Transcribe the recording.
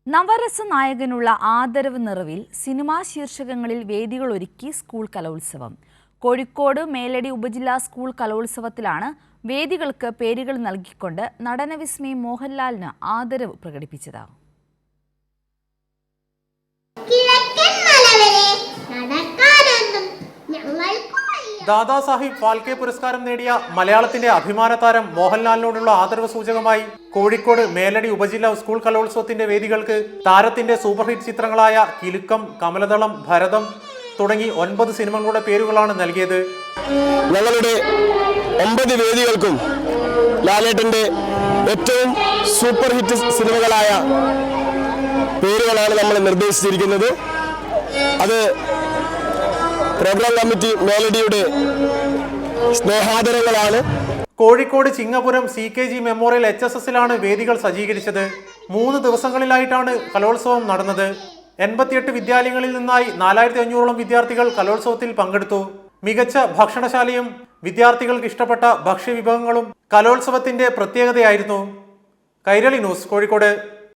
നവരസ നായകനുള്ള ആദരവ് നിറവിൽ സിനിമാ ശീർഷകങ്ങളിൽ വേദികൾ ഒരുക്കി സ്കൂൾ കലോത്സവം. കോഴിക്കോട് മേലടി ഉപജില്ലാ സ്കൂൾ കലോത്സവത്തിലാണ് വേദികൾക്ക് പേരുകൾ നൽകിക്കൊണ്ട് നടനവിസ്മയം മോഹൻലാലിന് ആദരവ് പ്രകടിപ്പിച്ചത്. ദാദാസാഹിബ് ഫാൽക്കെ പുരസ്കാരം നേടിയ മലയാളത്തിന്റെ അഭിമാന താരം മോഹൻലാലിനോടുള്ള ആദരവ് സൂചകമായി കോഴിക്കോട് മേലടി ഉപജില്ലാ സ്കൂൾ കലോത്സവത്തിന്റെ വേദികൾക്ക് താരത്തിന്റെ സൂപ്പർ ഹിറ്റ് ചിത്രങ്ങളായ കിലുക്കം, കമലദളം, ഭരതം തുടങ്ങി 9 സിനിമകളുടെ പേരുകളാണ് നൽകിയത്. ഞങ്ങളുടെ 9 വേദികൾക്കും ലാലേട്ടന്റെ ഏറ്റവും സൂപ്പർ ഹിറ്റ് സിനിമകളായ പേരുകളാണ് നമ്മൾ നിർദ്ദേശിച്ചിരിക്കുന്നത്. അത് പ്രോഗ്രാം കമ്മിറ്റി മേലടിയുടെ സ്നേഹാദരങ്ങളാണ്. കോഴിക്കോട് ചിങ്ങപുരം CKG മെമ്മോറിയൽ HSSലാണ് വേദികൾ സജ്ജീകരിച്ചത്. 3 ദിവസങ്ങളിലായിട്ടാണ് കലോത്സവം നടന്നത്. 88 വിദ്യാലയങ്ങളിൽ നിന്നായി 4500ഓളം വിദ്യാർത്ഥികൾ കലോത്സവത്തിൽ പങ്കെടുത്തു. മികച്ച ഭക്ഷണശാലയും വിദ്യാർത്ഥികൾക്ക് ഇഷ്ടപ്പെട്ട ഭക്ഷ്യവിഭവങ്ങളും കലോത്സവത്തിന്റെ പ്രത്യേകതയായിരുന്നു. കൈരളി ന്യൂസ്, കോഴിക്കോട്.